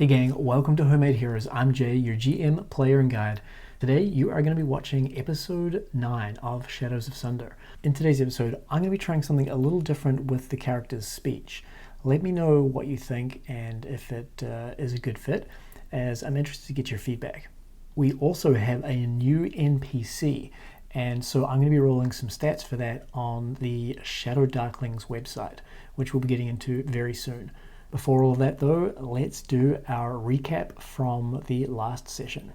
Hey gang, welcome to Homemade Heroes. I'm Jay, your GM, player, and guide. Today you are going to be watching episode 9 of Shadows of Sunder. In today's episode, I'm going to be trying something a little different with the character's speech. Let me know what you think and if it is a good fit, as I'm interested to get your feedback. We also have a new NPC, and so I'm going to be rolling some stats for that on the Shadowdarkling's website, which we'll be getting into very soon. Before all of that though, let's do our recap from the last session.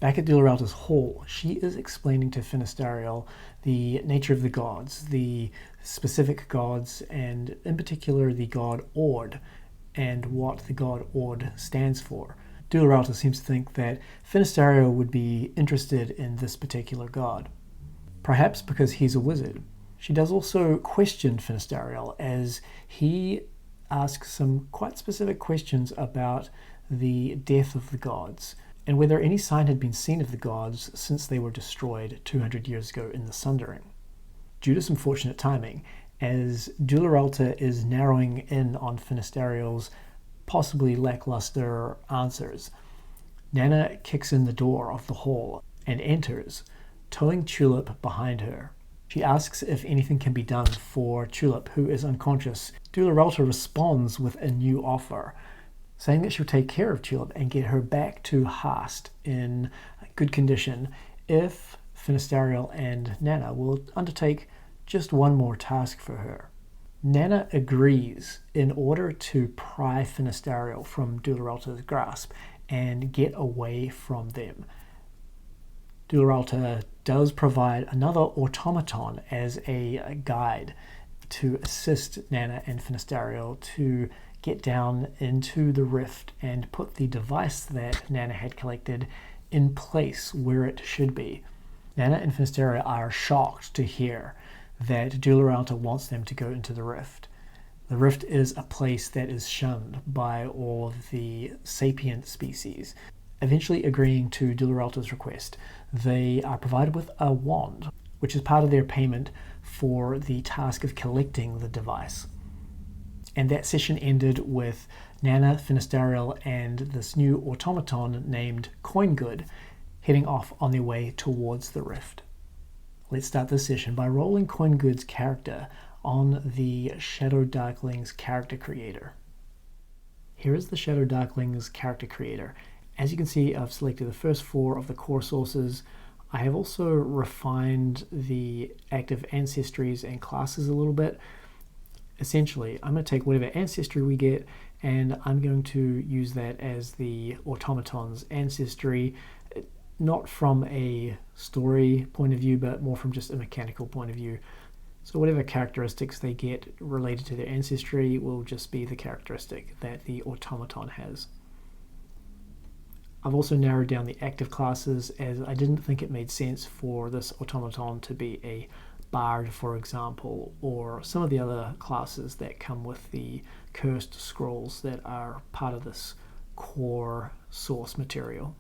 Back at Dularalta's hall, she is explaining to Finistariel the nature of the gods, the specific gods, and in particular the god Ord, and what the god Ord stands for. Dularalta seems to think that Finistariel would be interested in this particular god, perhaps because he's a wizard. She does also question Finistariel as he asks some quite specific questions about the death of the gods and whether any sign had been seen of the gods since they were destroyed 200 years ago in the Sundering. Due to some fortunate timing, as Dularalta is narrowing in on Finistariel's possibly lackluster answers, Nana kicks in the door of the hall and enters, towing Tulip behind her. She asks if anything can be done for Tulip, who is unconscious. Dularalta responds with a new offer, saying that she'll take care of Tulip and get her back to Hast in good condition if Finistariel and Nana will undertake just one more task for her. Nana agrees in order to pry Finistariel from Dularalta's grasp and get away from them. Dularalta does provide another automaton as a guide to assist Nana and Finistariel to get down into the rift and put the device that Nana had collected in place where it should be. Nana and Finistariel are shocked to hear that Dularalta wants them to go into the rift. The rift is a place that is shunned by all of the sapient species. Eventually agreeing to Dularalta's request, they are provided with a wand, which is part of their payment for the task of collecting the device. And that session ended with Nana, Finistariel, and this new automaton named Coingood heading off on their way towards the rift. Let's start this session by rolling Coingood's character on the Shadowdarkling's character creator. Here is the Shadowdarkling's character creator. As you can see, I've selected the first 4 of the core sources. I have also refined the active ancestries and classes a little bit. Essentially, I'm going to take whatever ancestry we get and I'm going to use that as the automaton's ancestry, not from a story point of view, but more from just a mechanical point of view. So whatever characteristics they get related to their ancestry will just be the characteristic that the automaton has. I've also narrowed down the active classes as I didn't think it made sense for this automaton to be a bard, for example, or some of the other classes that come with the cursed scrolls that are part of this core source material.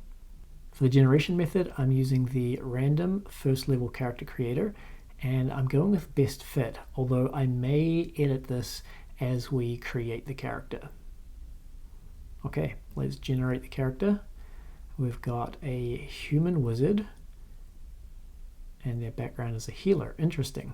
For the generation method, I'm using the random first level character creator, and I'm going with best fit, although I may edit this as we create the character. Okay, let's generate the character. We've got a human wizard, and their background is a healer. Interesting.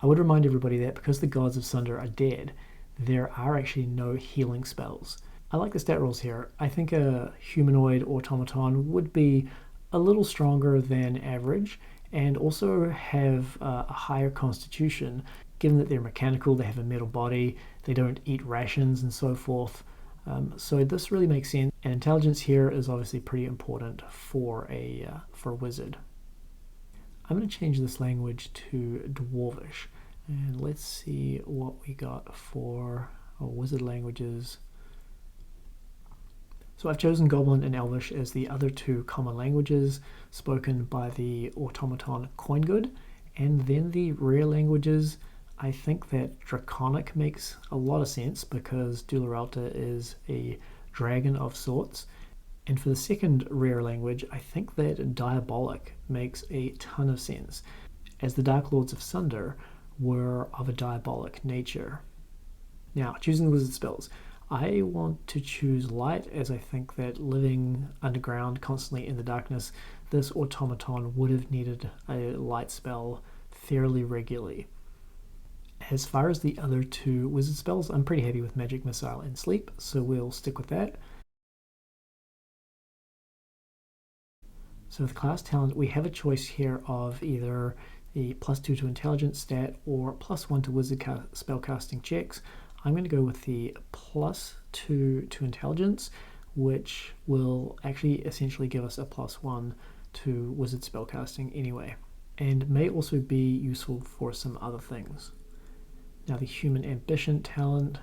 I would remind everybody that because the gods of Sunder are dead, there are actually no healing spells. I like the stat rolls here. I think a humanoid automaton would be a little stronger than average and also have a higher constitution, given that they're mechanical, they have a metal body, they don't eat rations and so forth. So this really makes sense, and intelligence here is obviously pretty important for a wizard. I'm going to change this language to Dwarvish, and let's see what we got for wizard languages. So I've chosen Goblin and Elvish as the other 2 common languages spoken by the automaton Coingood, and then the rare languages. I think that Draconic makes a lot of sense because Dularalta is a dragon of sorts. And for the second rare language, I think that Diabolic makes a ton of sense, as the Dark Lords of Sunder were of a diabolic nature. Now, choosing the wizard spells. I want to choose light, as I think that living underground constantly in the darkness, this automaton would have needed a light spell fairly regularly. As far as the other two wizard spells, I'm pretty happy with Magic Missile and Sleep, so we'll stick with that. So with class talent, we have a choice here of either the +2 to intelligence stat or +1 to wizard spellcasting checks. I'm going to go with the +2 to intelligence, which will actually essentially give us a +1 to wizard spellcasting anyway, and may also be useful for some other things. Now the human ambition talent,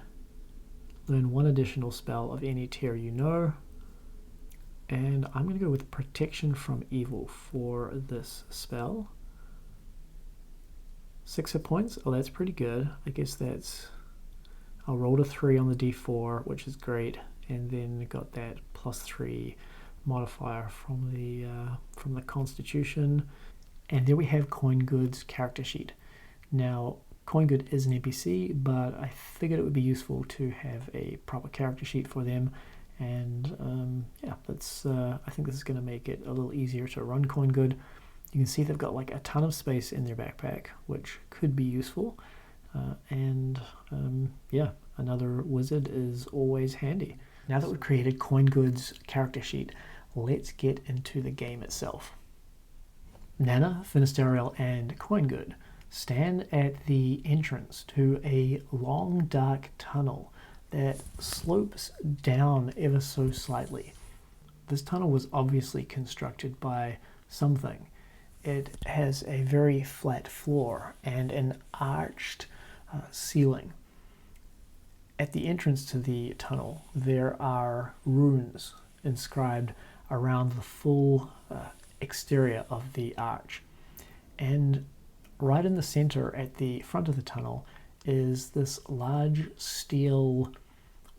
learn 1 additional spell of any tier you know, and I'm going to go with protection from evil for this spell. 6 hit points, oh that's pretty good. I guess that's, I'll roll a 3 on the d4, which is great, and then got that +3 modifier from the constitution. And there we have CoinGood's character sheet. Now CoinGood is an NPC, but I figured it would be useful to have a proper character sheet for them, and yeah, that's I think this is going to make it a little easier to run CoinGood. You can see they've got like a ton of space in their backpack, which could be useful, and yeah, another wizard is always handy. Now that we've created CoinGood's character sheet, let's get into the game itself. Nana, Finisterial, and CoinGood stand at the entrance to a long dark tunnel that slopes down ever so slightly. This tunnel was obviously constructed by something. It has a very flat floor and an arched ceiling. At the entrance to the tunnel, there are runes inscribed around the full exterior of the arch. And right in the center at the front of the tunnel is this large steel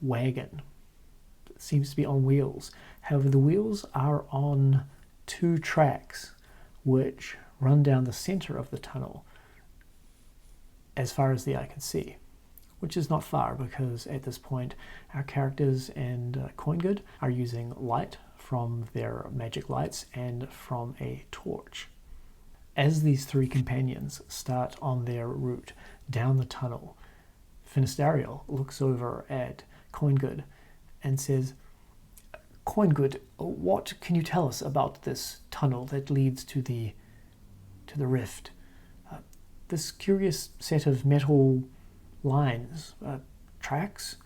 wagon. It seems to be on wheels. However, the wheels are on 2 tracks which run down the center of the tunnel as far as the eye can see, which is not far because at this point our characters and CoinGood are using light from their magic lights and from a torch. As these 3 companions start on their route down the tunnel, Finisterial looks over at CoinGood and says, CoinGood, what can you tell us about this tunnel that leads to the rift? This curious set of metal lines, tracks,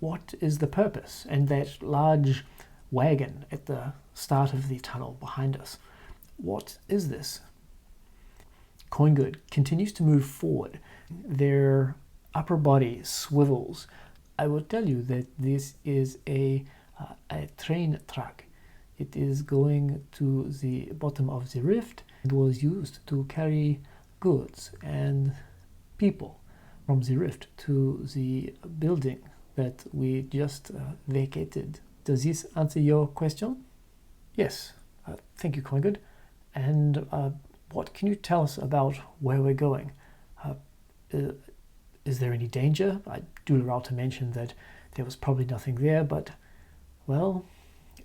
what is the purpose? And that large wagon at the start of the tunnel behind us, what is this? CoinGood continues to move forward. Their upper body swivels. I will tell you that this is a train track. It is going to the bottom of the rift. It was used to carry goods and people from the rift to the building that we just vacated. Does this answer your question? Yes. Thank you, CoinGood. And what can you tell us about where we're going? Is there any danger? Dularalta mentioned that there was probably nothing there, but, well,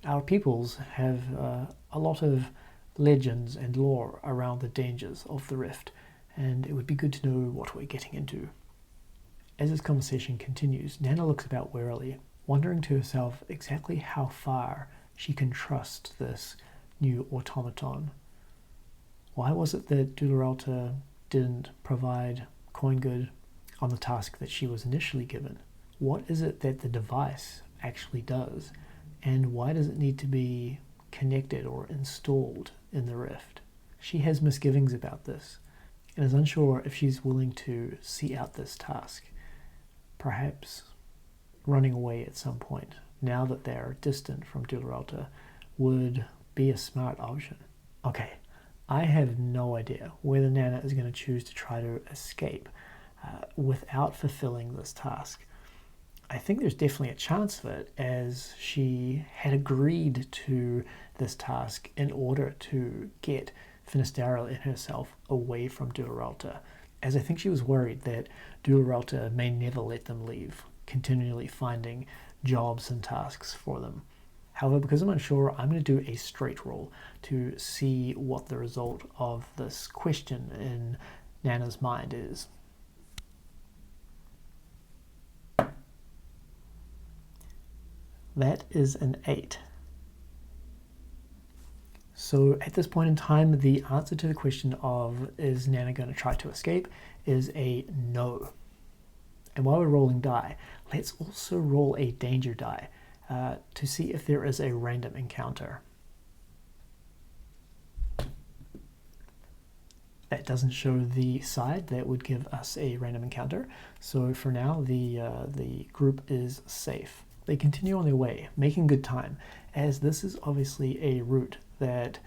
our peoples have a lot of legends and lore around the dangers of the rift, and it would be good to know what we're getting into. As this conversation continues, Nana looks about warily, wondering to herself exactly how far she can trust this new automaton. Why was it that Dularalta didn't provide CoinGood on the task that she was initially given? What is it that the device actually does, and why does it need to be connected or installed in the rift? She has misgivings about this and is unsure if she's willing to see out this task. Perhaps running away at some point, now that they're distant from Dularalta, would be a smart option. Okay, I have no idea whether Nana is going to choose to try to escape without fulfilling this task. I think there's definitely a chance of it, as she had agreed to this task in order to get Finisterial and herself away from Dularalta, as I think she was worried that Dularalta may never let them leave. continually finding jobs and tasks for them. However, because I'm unsure, I'm going to do a straight roll to see what the result of this question in Nana's mind is. That is an 8. So at this point in time, the answer to the question of is Nana going to try to escape is a no. And while we're rolling die, let's also roll a danger die to see if there is a random encounter. That doesn't show the side that would give us a random encounter. So for now, the group is safe. They continue on their way, making good time, as this is obviously a route that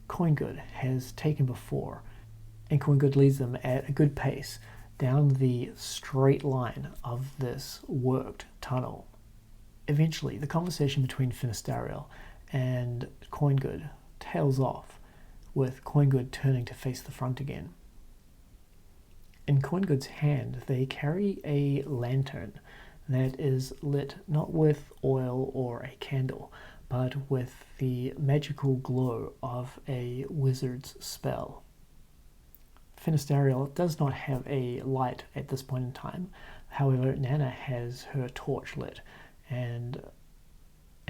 CoinGood has taken before, and CoinGood leads them at a good pace down the straight line of this worked tunnel. Eventually, the conversation between Finistariel and CoinGood tails off, with CoinGood turning to face the front again. In CoinGood's hand, they carry a lantern that is lit not with oil or a candle, but with the magical glow of a wizard's spell. Finistariel does not have a light at this point in time. However, Nana has her torch lit, and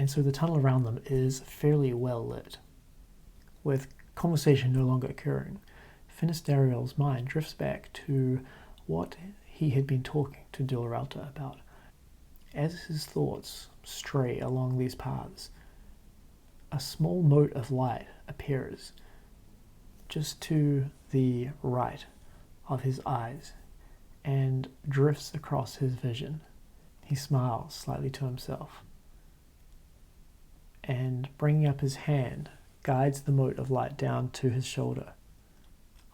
so the tunnel around them is fairly well lit. With conversation no longer occurring, Finistariel's mind drifts back to what he had been talking to Dilralta about. As his thoughts stray along these paths, a small mote of light appears just to the right of his eyes and drifts across his vision. He smiles slightly to himself and, bringing up his hand, guides the mote of light down to his shoulder.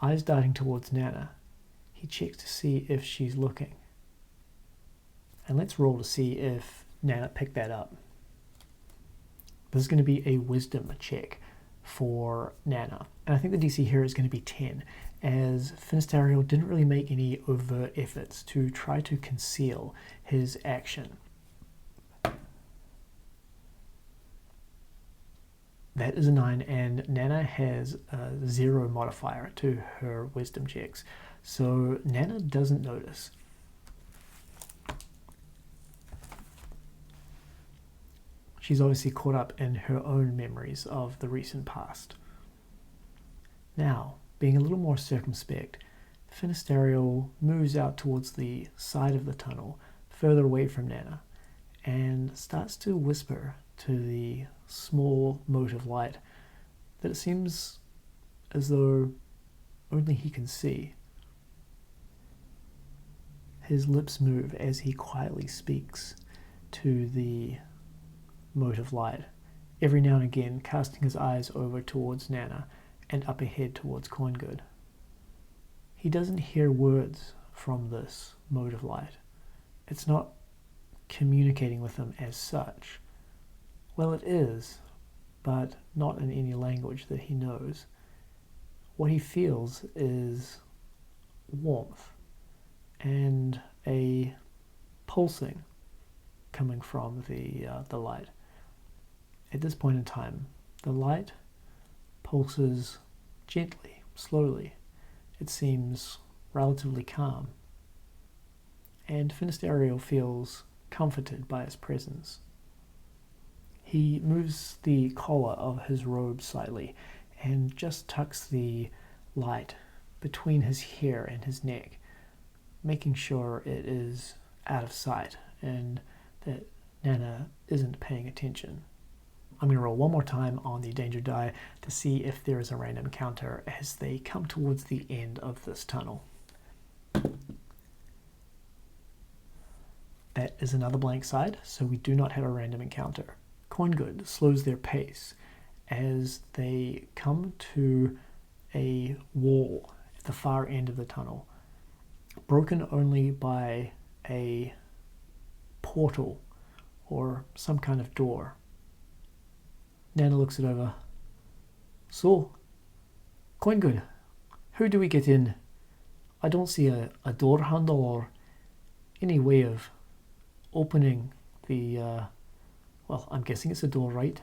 Eyes darting towards Nana, he checks to see if she's looking. And let's roll to see if Nana picked that up. This is going to be a wisdom check for Nana. And I think the DC here is going to be 10, as Finistariel didn't really make any overt efforts to try to conceal his action. That is a 9, and Nana has a 0 modifier to her wisdom checks. So Nana doesn't notice. She's obviously caught up in her own memories of the recent past. Now, being a little more circumspect, Finistariel moves out towards the side of the tunnel, further away from Nana, and starts to whisper to the small mote of light that it seems as though only he can see. His lips move as he quietly speaks to the mote of light, every now and again casting his eyes over towards Nana and up ahead towards CoinGood. He doesn't hear words from this mote of light. It's not communicating with him as such. Well, it is, but not in any language that he knows. What he feels is warmth and a pulsing coming from the light. At this point in time, the light pulses gently, slowly. It seems relatively calm, and Finistariel feels comforted by its presence. He moves the collar of his robe slightly and just tucks the light between his hair and his neck, making sure it is out of sight and that Nana isn't paying attention. I'm going to roll one more time on the danger die to see if there is a random encounter as they come towards the end of this tunnel. That is another blank side, so we do not have a random encounter. CoinGood slows their pace as they come to a wall at the far end of the tunnel, broken only by a portal or some kind of door. Nana looks it over. So, CoinGood, how do we get in? I don't see a door handle or any way of opening the, well, I'm guessing it's a door, right?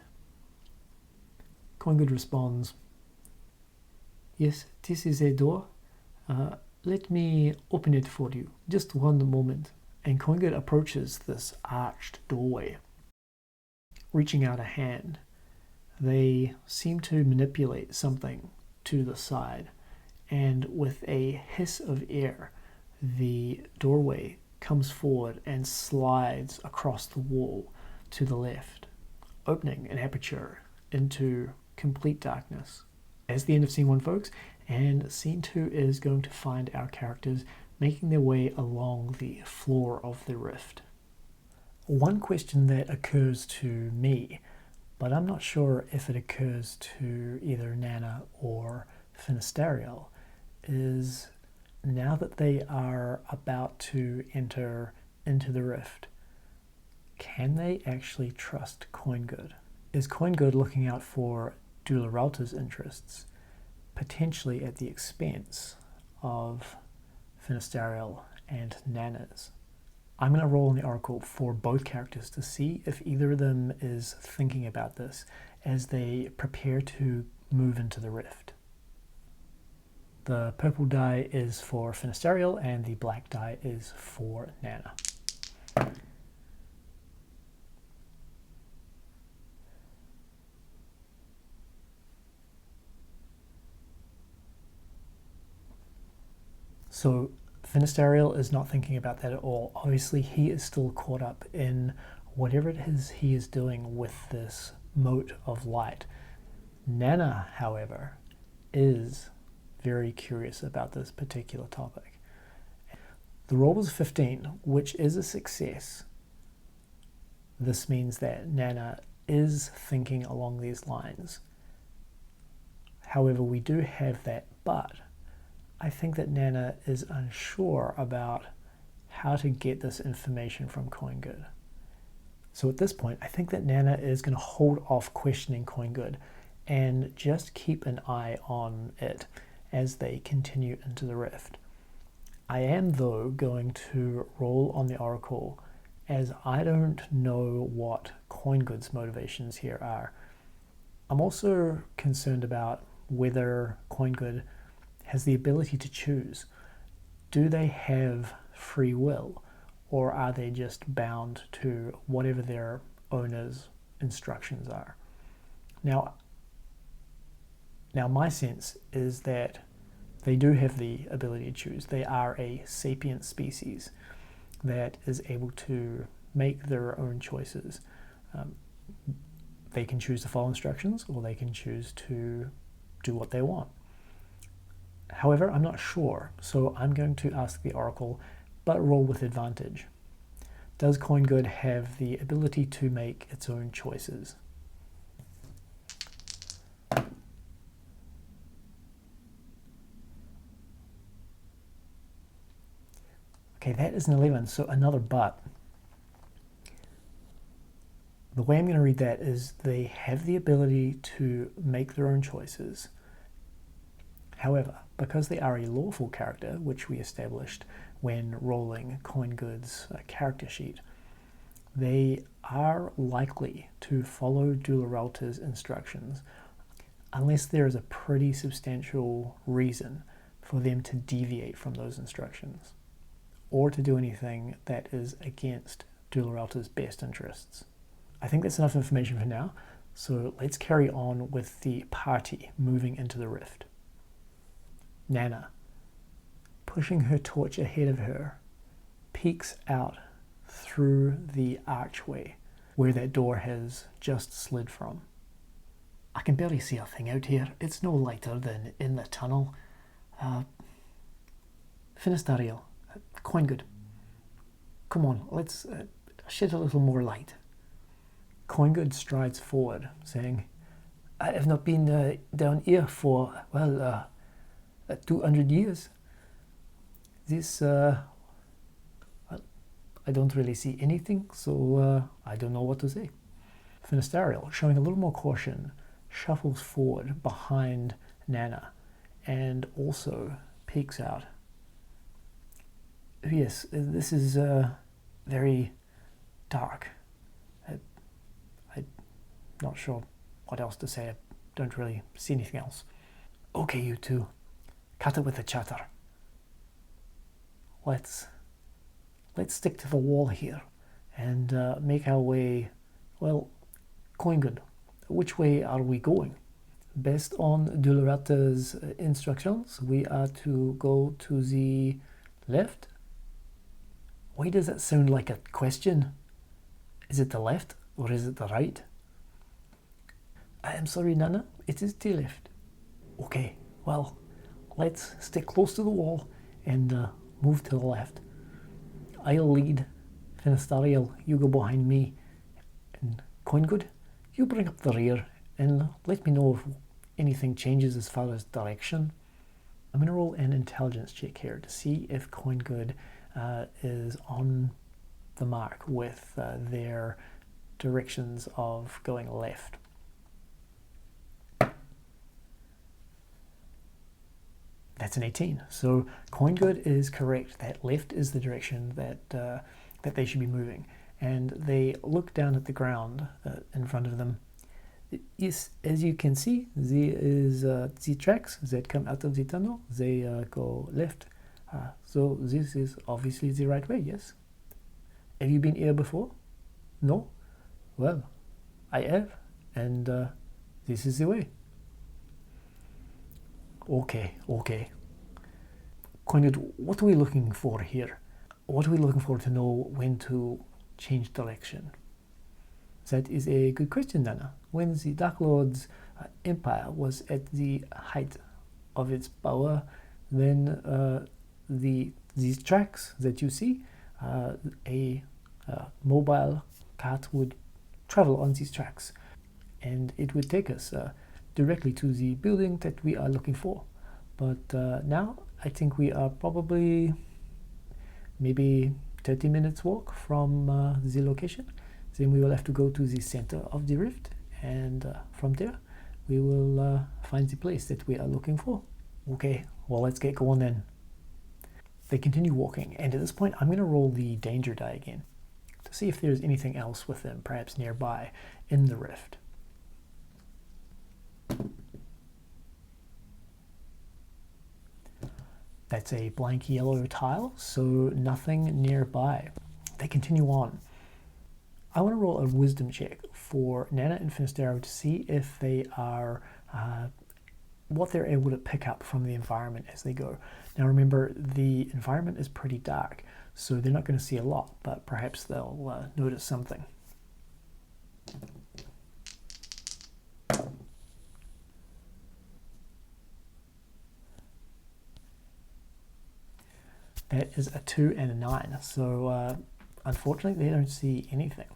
Coingood responds, yes, this is a door. Let me open it for you. Just one moment. And Coingood approaches this arched doorway, reaching out a hand. They seem to manipulate something to the side, and with a hiss of air, the doorway comes forward and slides across the wall to the left, opening an aperture into complete darkness. That's the end of scene 1, folks, and scene 2 is going to find our characters making their way along the floor of the rift. One question that occurs to me, but I'm not sure if it occurs to either Nana or Finistariel, is now that they are about to enter into the rift, can they actually trust Coingood? Is Coingood looking out for Dularalta's interests, potentially at the expense of Finistariel and Nana's? I'm going to roll on the Oracle for both characters to see if either of them is thinking about this as they prepare to move into the rift. The purple die is for Finistariel and the black die is for Nana. So Finistariel is not thinking about that at all. Obviously, he is still caught up in whatever it is he is doing with this mote of light. Nana, however, is very curious about this particular topic. The roll was 15, which is a success. This means that Nana is thinking along these lines. However, we do have that but. I think that Nana is unsure about how to get this information from Coingood. So at this point, I think that Nana is going to hold off questioning Coingood and just keep an eye on it as they continue into the rift. I am, though, going to roll on the Oracle, as I don't know what Coingood's motivations here are. I'm also concerned about whether Coingood has the ability to choose. Do they have free will, or are they just bound to whatever their owner's instructions are? Now my sense is that they do have the ability to choose. They are a sapient species that is able to make their own choices. They can choose to follow instructions, or they can choose to do what they want. However, I'm not sure, so I'm going to ask the Oracle, but roll with advantage. Does Coingood have the ability to make its own choices? Okay, that is an 11, so another but. The way I'm going to read that is they have the ability to make their own choices. However, because they are a lawful character, which we established when rolling Coingood's character sheet, they are likely to follow Dularalta's instructions unless there is a pretty substantial reason for them to deviate from those instructions, or to do anything that is against Dularalta's best interests. I think that's enough information for now, so let's carry on with the party moving into the rift. Nana, pushing her torch ahead of her, peeks out through the archway where that door has just slid from. I can barely see a thing out here. It's no lighter than in the tunnel. Finistariel, Coingood, come on, let's shed a little more light. Coingood strides forward, saying, I have not been down here for, 200 years. This, I don't really see anything, so I don't know what to say. Finistariel, showing a little more caution, shuffles forward behind Nana and also peeks out. Yes, this is very dark. I'm not sure what else to say. I don't really see anything else. Okay, you two, cut it with the chatter. Let's stick to the wall here and make our way. Well, Coingood, which way are we going? Based on Dulorata's instructions, we are to go to the left. Why does that sound like a question? Is it the left or is it the right? I am sorry, Nana, it is the left. Okay, well, let's stick close to the wall and move to the left. I'll lead. Finistariel, you go behind me. And Coingood, you bring up the rear and let me know if anything changes as far as direction. I'm going to roll an intelligence check here to see if Coingood is on the mark with their directions of going left. That's an 18. So Coingood is correct. That left is the direction that they should be moving. And they look down at the ground in front of them. Yes, as you can see, there is the tracks that come out of the tunnel. They go left. So this is obviously the right way, yes? Have you been here before? No? Well, I have, and this is the way. Okay. Coingood, what are we looking for here? What are we looking for to know when to change direction? That is a good question, Nana. When the Dark Lord's empire was at the height of its power, then these tracks that you see, a mobile cart would travel on these tracks, and it would take us directly to the building that we are looking for. But now I think we are probably maybe 30 minutes walk from the location. Then we will have to go to the center of the rift, and from there we will find the place that we are looking for. Okay, well, let's get going then. They continue walking, and at this point I'm going to roll the danger die again to see if there's anything else with them, perhaps nearby in the rift. That's a blank yellow tile, so nothing nearby. They continue on. I want to roll a wisdom check for Nana and Finistero to see if they are what they're able to pick up from the environment as they go. Now remember, the environment is pretty dark, so they're not going to see a lot, but perhaps they'll notice something. That is a 2 and a 9, so unfortunately they don't see anything.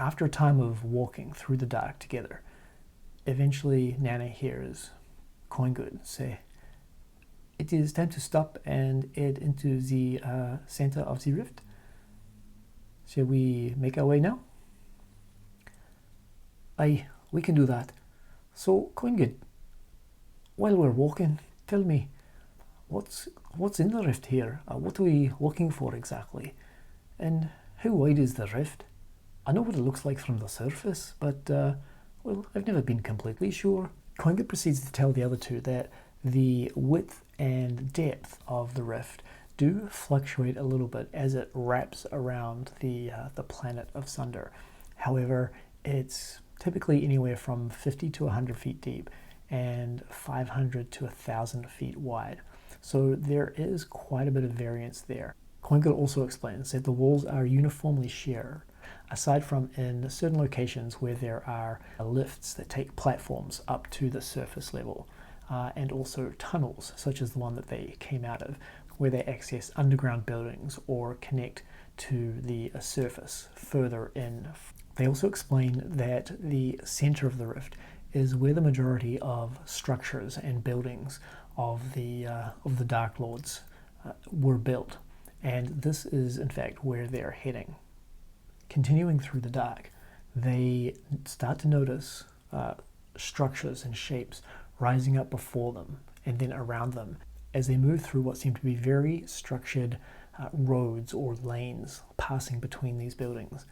After a time of walking through the dark together, eventually Nana hears Coingood say, "It is time to stop and head into the center of the rift. Shall we make our way now?" Aye, we can do that. So, Coingood, while we're walking, tell me, what's in the rift here? What are we looking for exactly? And how wide is the rift? I know what it looks like from the surface, but well, I've never been completely sure. Coingood proceeds to tell the other two that the width and depth of the rift do fluctuate a little bit as it wraps around the planet of Sunder. However, it's typically anywhere from 50 to 100 feet deep and 500 to 1,000 feet wide. So there is quite a bit of variance there. Coingood also explains that the walls are uniformly sheer, aside from in certain locations where there are lifts that take platforms up to the surface level, and also tunnels, such as the one that they came out of, where they access underground buildings or connect to the surface further in. They also explain that the center of the rift is where the majority of structures and buildings of the Dark Lords were built, and this is in fact where they're heading. Continuing through the dark, they start to notice structures and shapes rising up before them and then around them as they move through what seem to be very structured roads or lanes passing between these buildings.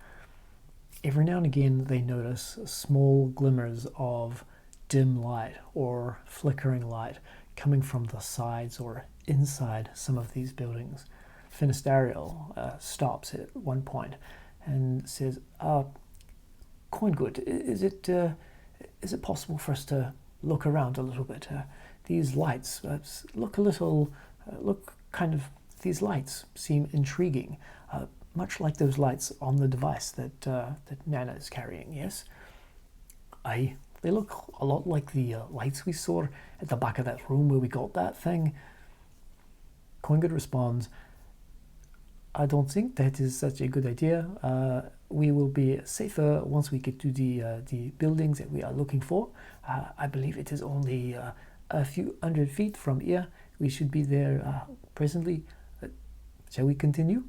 Every now and again they notice small glimmers of dim light or flickering light coming from the sides or inside some of these buildings. Finistariel stops at one point and says, Coingood, is it possible for us to look around a little bit? These lights these lights seem intriguing, much like those lights on the device that Nana is carrying, yes? Aye, they look a lot like the lights we saw at the back of that room where we got that thing. Coingood responds, I don't think that is such a good idea. We will be safer once we get to the buildings that we are looking for. I believe it is only a few hundred feet from here. We should be there presently. Shall we continue?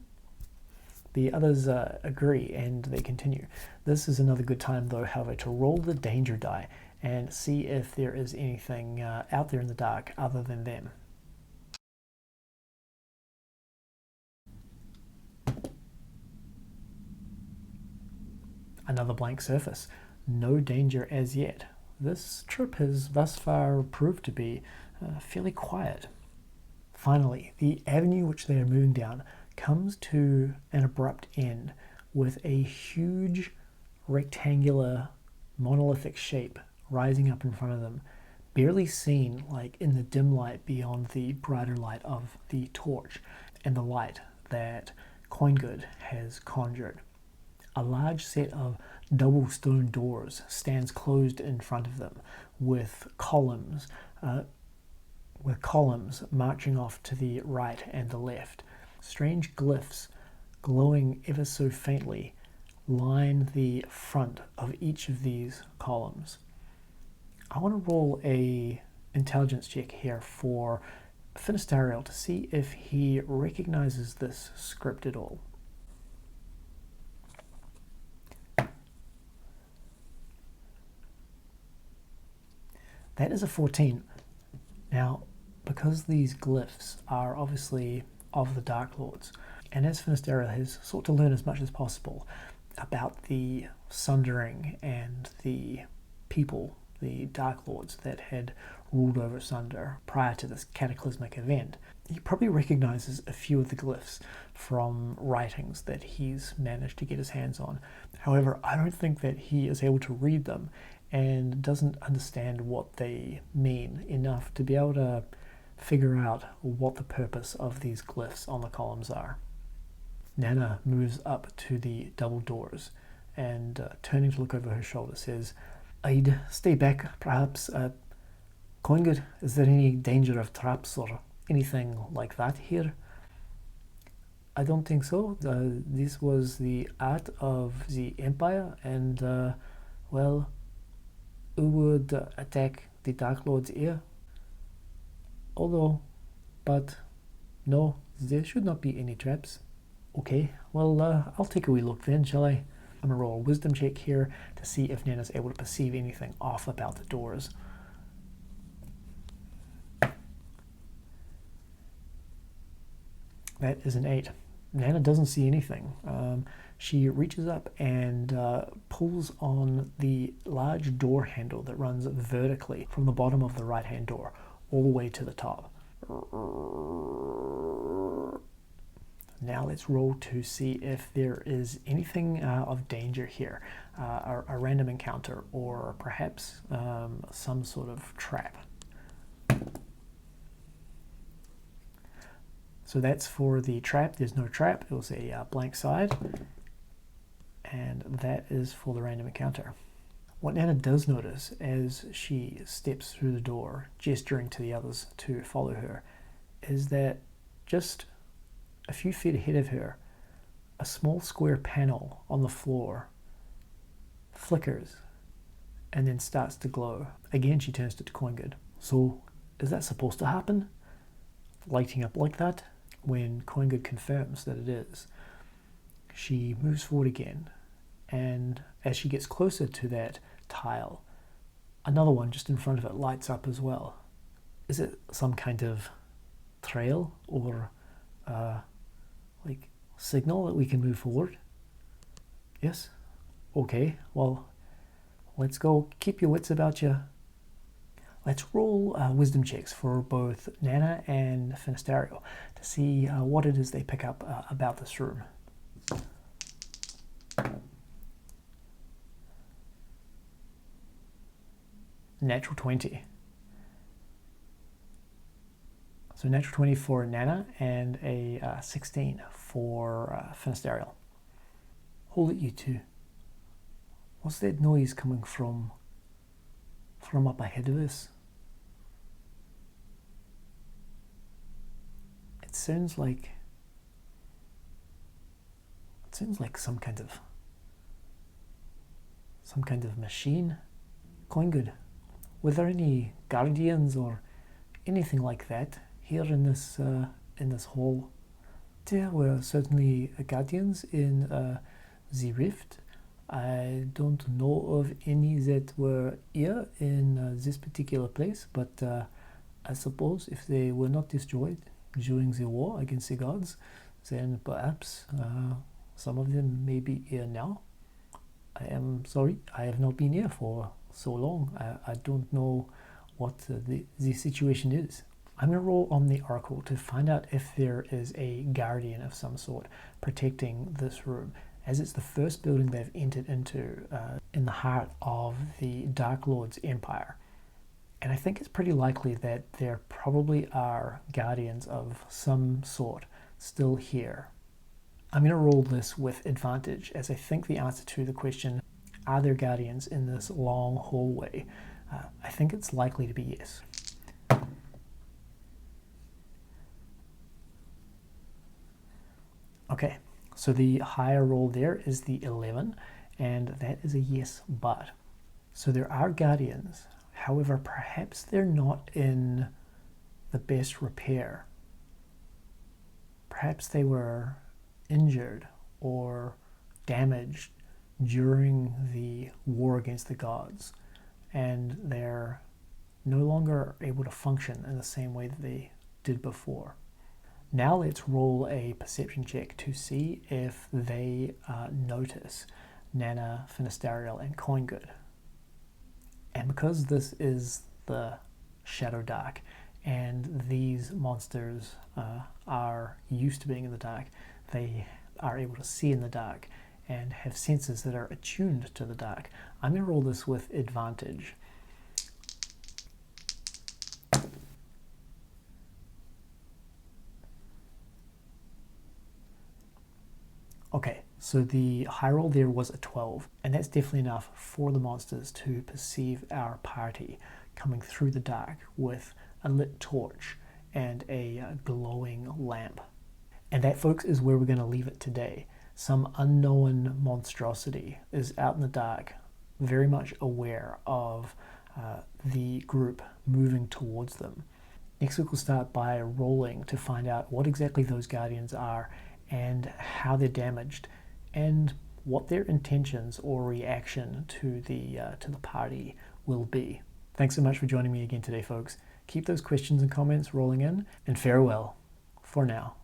The others agree and they continue. This is another good time, though, however, to roll the danger die and see if there is anything out there in the dark other than them. Another blank surface. No danger as yet. This trip has thus far proved to be fairly quiet. Finally, the avenue which they are moving down comes to an abrupt end with a huge rectangular monolithic shape rising up in front of them, barely seen like in the dim light beyond the brighter light of the torch and the light that Coingood has conjured. A large set of double stone doors stands closed in front of them, with columns marching off to the right and the left. Strange glyphs, glowing ever so faintly, line the front of each of these columns. I want to roll a intelligence check here for Finistariel to see if he recognizes this script at all. That is a 14. Now, because these glyphs are obviously of the Dark Lords, and as Finistariel has sought to learn as much as possible about the Sundering and the people, the Dark Lords that had ruled over Sunder prior to this cataclysmic event, he probably recognizes a few of the glyphs from writings that he's managed to get his hands on. However, I don't think that he is able to read them and doesn't understand what they mean enough to be able to figure out what the purpose of these glyphs on the columns are. Nana moves up to the double doors and turning to look over her shoulder says, I'd stay back, perhaps. Coingood, is there any danger of traps or anything like that here? I don't think so. This was the art of the Empire, and, well, who would attack the Dark Lord's ear? But no, there should not be any traps. Okay, well, I'll take a wee look then, shall I? I'm going to roll a wisdom check here to see if Nana's able to perceive anything off about the doors. That is an 8. Nana doesn't see anything. She reaches up and pulls on the large door handle that runs vertically from the bottom of the right-hand door all the way to the top. Now let's roll to see if there is anything of danger here, a random encounter or perhaps some sort of trap. So that's for the trap. There's no trap. It was a blank side. And that is for the random encounter. What Nana does notice as she steps through the door, gesturing to the others to follow her, is that just a few feet ahead of her, a small square panel on the floor flickers and then starts to glow. Again, she turns to Coingood. So, is that supposed to happen? Lighting up like that? When Coingood confirms that it is, she moves forward again, and as she gets closer to that tile, another one just in front of it lights up as well. Is it some kind of trail or like signal that we can move forward? Yes? Okay, well, let's go. Keep your wits about you. Let's roll wisdom checks for both Nana and Finisterio to see what it is they pick up about this room. Natural 20. So natural 20 for Nana and a 16 for Finisterio. Hold it, you two. What's that noise coming from up ahead of us? It sounds like some kind of machine. Coingood, were there any guardians or anything like that here in this hall? There were certainly guardians in the rift. I don't know of any that were here in this particular place, but I suppose if they were not destroyed during the war against the gods, then perhaps some of them may be here now. I am sorry, I have not been here for so long. I don't know what the situation is. I'm going to roll on the oracle to find out if there is a guardian of some sort protecting this room, as it's the first building they've entered into in the heart of the Dark Lord's empire. And I think it's pretty likely that there probably are guardians of some sort still here. I'm going to roll this with advantage, as I think the answer to the question, are there guardians in this long hallway? I think it's likely to be yes. Okay, so the higher roll there is the 11, and that is a yes, but. So there are guardians, however, perhaps they're not in the best repair. Perhaps they were injured or damaged during the war against the gods, and they're no longer able to function in the same way that they did before. Now let's roll a perception check to see if they notice Nana, Finisterio, and Coingood. And because this is the Shadowdark, and these monsters are used to being in the dark, they are able to see in the dark and have senses that are attuned to the dark. I'm going to roll this with advantage. Okay, so the high roll there was a 12, and that's definitely enough for the monsters to perceive our party coming through the dark with a lit torch and a glowing lamp. And that, folks, is where we're going to leave it today. Some unknown monstrosity is out in the dark, very much aware of the group moving towards them. Next week we'll start by rolling to find out what exactly those guardians are and how they're damaged and what their intentions or reaction to the party will be. Thanks so much for joining me again today, folks. Keep those questions and comments rolling in, and farewell for now.